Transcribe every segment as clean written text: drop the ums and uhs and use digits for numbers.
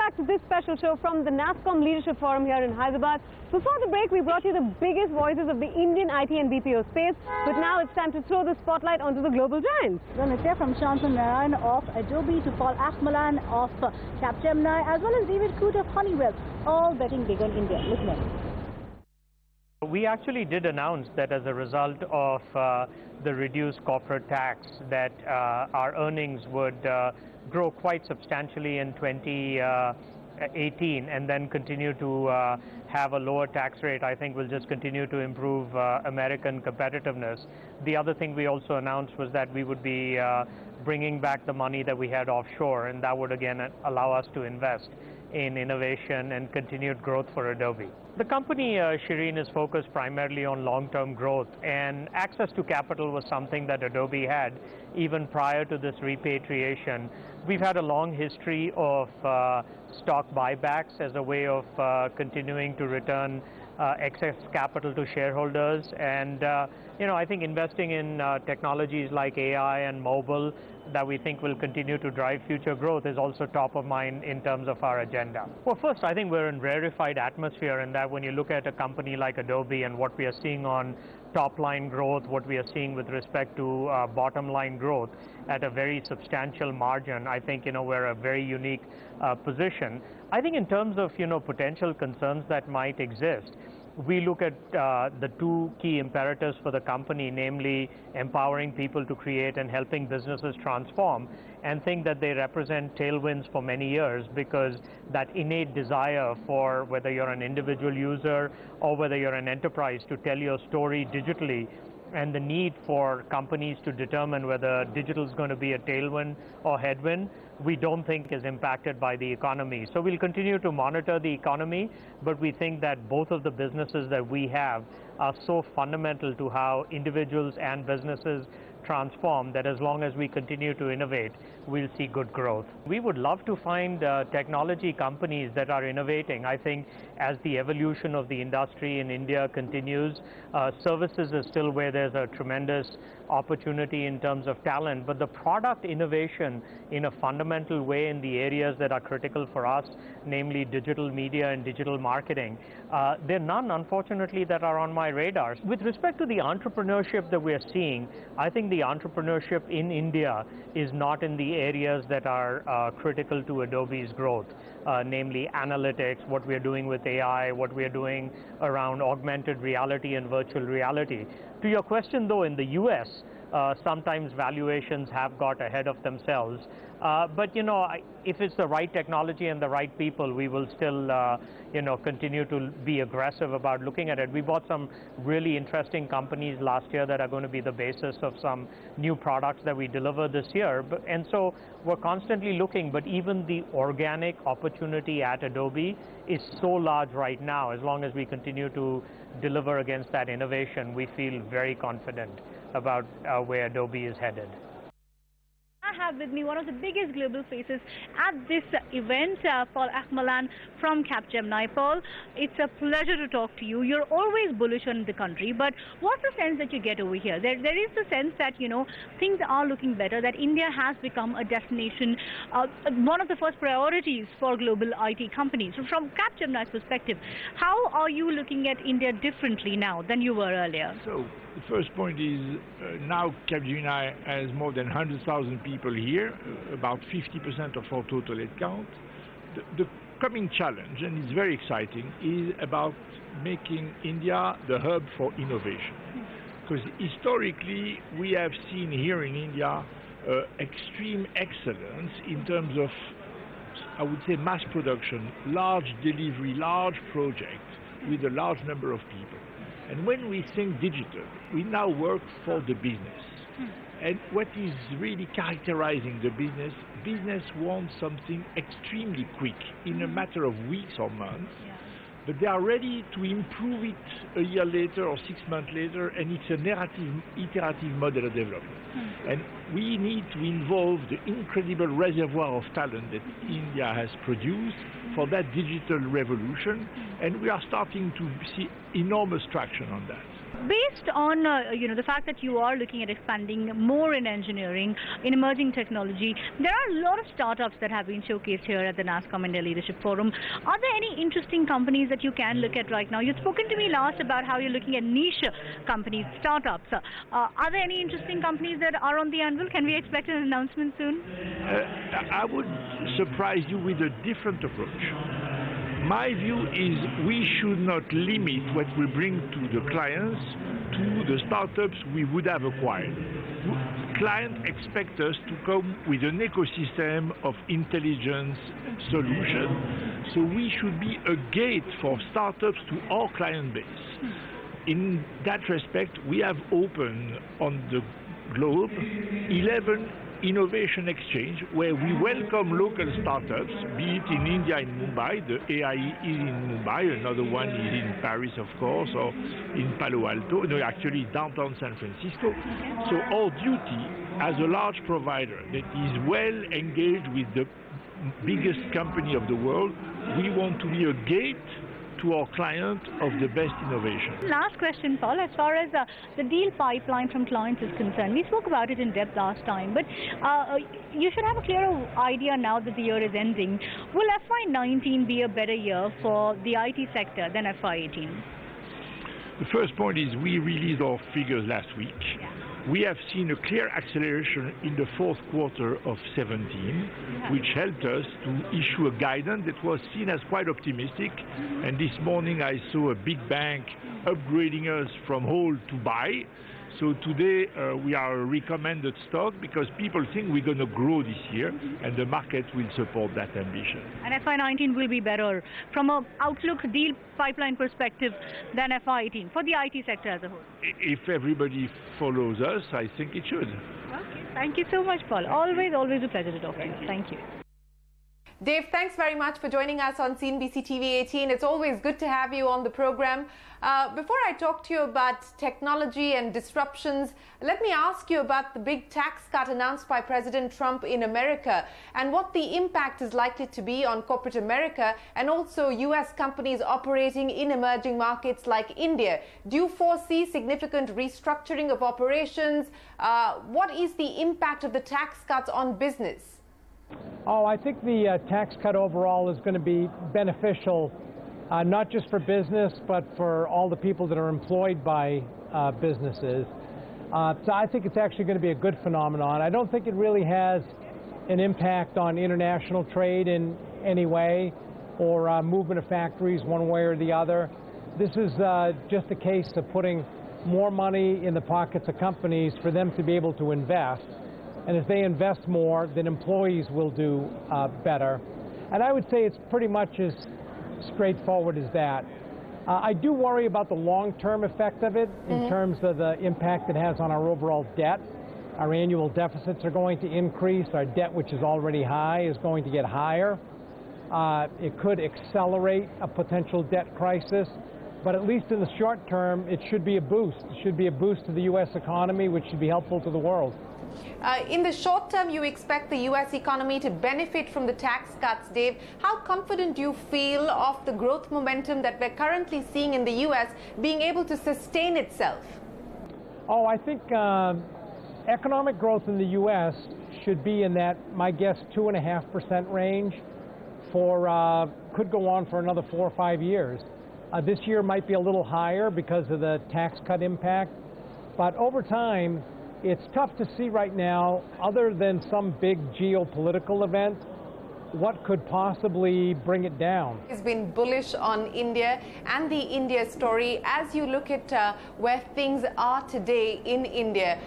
back to this special show from the Nasscom Leadership Forum here in Hyderabad. Before the break, we brought you the biggest voices of the Indian IT and BPO space, but now it's time to throw the spotlight onto the global giants. Well, let's hear from Shantanu Narayan of Adobe to Paul Achmalan of Capgemini, as well as David Coote of Honeywell, all betting big on India. Listen in. We actually did announce that as a result of the reduced corporate tax that our earnings would grow quite substantially in 2018 and then continue to have a lower tax rate. I think will just continue to improve American competitiveness. The other thing we also announced was that we would be bringing back the money that we had offshore, and that would again allow us to invest in innovation and continued growth for Adobe. The company, Shireen, is focused primarily on long-term growth, and access to capital was something that Adobe had even prior to this repatriation. We've had a long history of stock buybacks as a way of continuing to return excess capital to shareholders, and I think investing in technologies like AI and mobile that we think will continue to drive future growth is also top of mind in terms of our agenda. Well, first, I think we're in rarefied atmosphere in that when you look at a company like Adobe and what we are seeing on top line growth, what we are seeing with respect to bottom line growth at a very substantial margin, I think we're a very unique position. I think in terms of potential concerns that might exist, we look at the two key imperatives for the company, namely empowering people to create and helping businesses transform, and think that they represent tailwinds for many years, because that innate desire for whether you're an individual user or whether you're an enterprise to tell your story digitally, and the need for companies to determine whether digital is going to be a tailwind or headwind, we don't think is impacted by the economy. So we'll continue to monitor the economy, but we think that both of the businesses that we have are so fundamental to how individuals and businesses transform that as long as we continue to innovate, we'll see good growth. We would love to find technology companies that are innovating. I think as the evolution of the industry in India continues, services is still where there's a tremendous opportunity in terms of talent, but the product innovation in a fundamental way in the areas that are critical for us, namely digital media and digital marketing, there are none, unfortunately, that are on my radar. With respect to the entrepreneurship that we're seeing, I think the entrepreneurship in India is not in the areas that are critical to Adobe's growth, namely analytics, what we're doing with AI, what we're doing around augmented reality and virtual reality. To your question, though, in the US, sometimes valuations have got ahead of themselves. But if it's the right technology and the right people, we will still continue to be aggressive about looking at it. We bought some really interesting companies last year that are going to be the basis of some new products that we deliver this year. And so we're constantly looking, but even the organic opportunity at Adobe is so large right now. As long as we continue to deliver against that innovation, we feel very confident about where Adobe is headed. I have with me one of the biggest global faces at this event, Paul Achmalan from Capgemini. Paul, it's a pleasure to talk to you. You're always bullish on the country, but what's the sense that you get over here? There is the sense that, things are looking better, that India has become a destination, one of the first priorities for global IT companies. So from Capgemini's perspective, how are you looking at India differently now than you were earlier? So the first point is now Capgemini has more than 100,000 people here, about 50% of our total headcount. The coming challenge, and it's very exciting, is about making India the hub for innovation. Because historically, we have seen here in India extreme excellence in terms of, I would say, mass production, large delivery, large projects with a large number of people. And when we think digital, we now work for the business. And what is really characterizing the business wants something extremely quick, in a matter of weeks or months, but they are ready to improve it a year later or 6 months later, and it's an iterative model of development. And we need to involve the incredible reservoir of talent that India has produced for that digital revolution, and we are starting to see enormous traction on that. Based on the fact that you are looking at expanding more in engineering, in emerging technology, there are a lot of startups that have been showcased here at the Nasscom India Leadership Forum. Are there any interesting companies that you can look at right now? You've spoken to me last about how you're looking at niche companies, startups. Are there any interesting companies that are on the anvil? Can we expect an announcement soon? I would surprise you with a different approach. My view is we should not limit what we bring to the clients to the startups we would have acquired. Clients expect us to come with an ecosystem of intelligence solutions, so we should be a gate for startups to our client base. In that respect, we have opened on the globe 11 innovation exchange where we welcome local startups, be it in India, in Mumbai. The AIE is in Mumbai, another one is in Paris, of course, or in Palo Alto, no, actually downtown San Francisco. So our duty as a large provider that is well engaged with the biggest company of the world, we want to be a gate to our client of the best innovation. Last question, Paul. As far as the deal pipeline from clients is concerned, we spoke about it in depth last time, but you should have a clearer idea now that the year is ending. Will FY19 be a better year for the IT sector than FY18? The first point is we released our figures last week. Yeah. We have seen a clear acceleration in the fourth quarter of 17, which helped us to issue a guidance that was seen as quite optimistic. And this morning I saw a big bank upgrading us from hold to buy. So today we are a recommended stock because people think we're going to grow this year and the market will support that ambition. And FY19 will be better from an outlook deal pipeline perspective than FY18 for the IT sector as a whole? If everybody follows us, I think it should. Okay. Thank you so much, Paul. Always a pleasure to talk to you. Thank you. Dave, thanks very much for joining us on CNBC-TV18. It's always good to have you on the program. Before I talk to you about technology and disruptions, let me ask you about the big tax cut announced by President Trump in America and what the impact is likely to be on corporate America and also US companies operating in emerging markets like India. Do you foresee significant restructuring of operations? What is the impact of the tax cuts on business? Oh, I think the tax cut overall is going to be beneficial, not just for business, but for all the people that are employed by businesses. So I think it's actually going to be a good phenomenon. I don't think it really has an impact on international trade in any way or movement of factories one way or the other. This is just a case of putting more money in the pockets of companies for them to be able to invest. And if they invest more, then employees will do better. And I would say it's pretty much as straightforward as that. I do worry about the long-term effect of it in terms of the impact it has on our overall debt. Our annual deficits are going to increase. Our debt, which is already high, is going to get higher. It could accelerate a potential debt crisis. But at least in the short term, it should be a boost. It should be a boost to the U.S. economy, which should be helpful to the world. In the short term, you expect the U.S. economy to benefit from the tax cuts, Dave. How confident do you feel of the growth momentum that we're currently seeing in the U.S. being able to sustain itself? Oh, I think economic growth in the U.S. should be in that, my guess, 2.5% range could go on for another 4 or 5 years. This year might be a little higher because of the tax cut impact, but over time, it's tough to see right now, other than some big geopolitical event, what could possibly bring it down. He's been bullish on India and the India story. As you look at where things are today in India,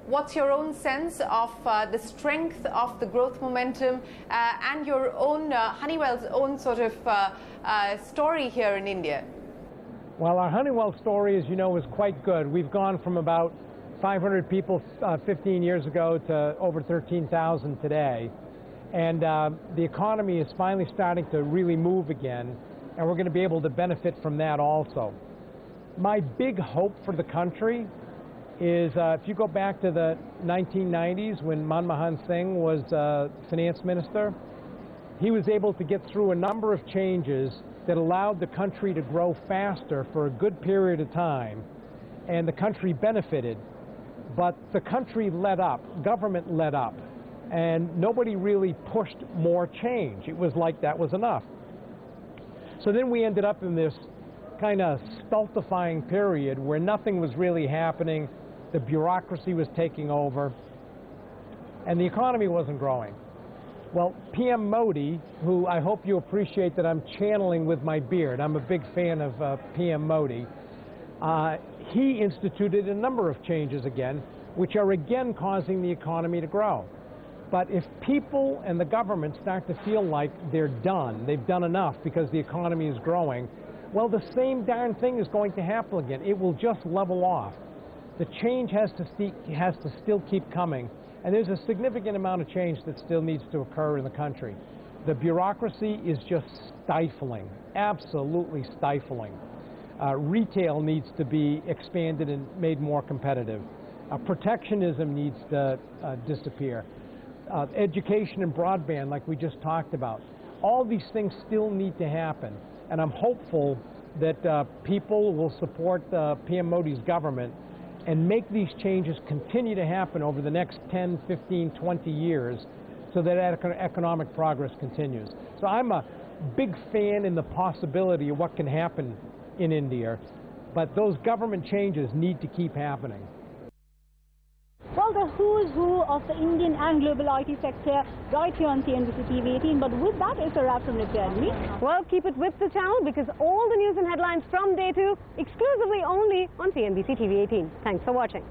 what's your own sense of the strength of the growth momentum and your own, Honeywell's own sort of story here in India? Well, our Honeywell story, as you know, is quite good. We've gone from about 500 people 15 years ago to over 13,000 today. And the economy is finally starting to really move again, and we're going to be able to benefit from that also. My big hope for the country is if you go back to the 1990s when Manmohan Singh was finance minister, he was able to get through a number of changes that allowed the country to grow faster for a good period of time, and the country benefited, but the country let up, government let up, and nobody really pushed more change. It was like that was enough. So then we ended up in this kind of stultifying period where nothing was really happening, the bureaucracy was taking over, and the economy wasn't growing. Well, PM Modi, who I hope you appreciate that I'm channeling with my beard, I'm a big fan of PM Modi, he instituted a number of changes again, which are again causing the economy to grow. But if people and the government start to feel like they're done, they've done enough because the economy is growing, well, the same darn thing is going to happen again. It will just level off. The change has to still keep coming. And there's a significant amount of change that still needs to occur in the country. The bureaucracy is just stifling, absolutely stifling. Retail needs to be expanded and made more competitive. Protectionism needs to disappear. Education and broadband, like we just talked about. All these things still need to happen. And I'm hopeful that people will support PM Modi's government and make these changes continue to happen over the next 10, 15, 20 years so that economic progress continues. So I'm a big fan in the possibility of what can happen in India, but those government changes need to keep happening. Well, the who's who of the Indian and global IT sector right here on CNBC-TV18. But with that, it's a wrap from Nitya and me. Well, keep it with the channel because all the news and headlines from day 2 exclusively only on CNBC-TV18. Thanks for watching.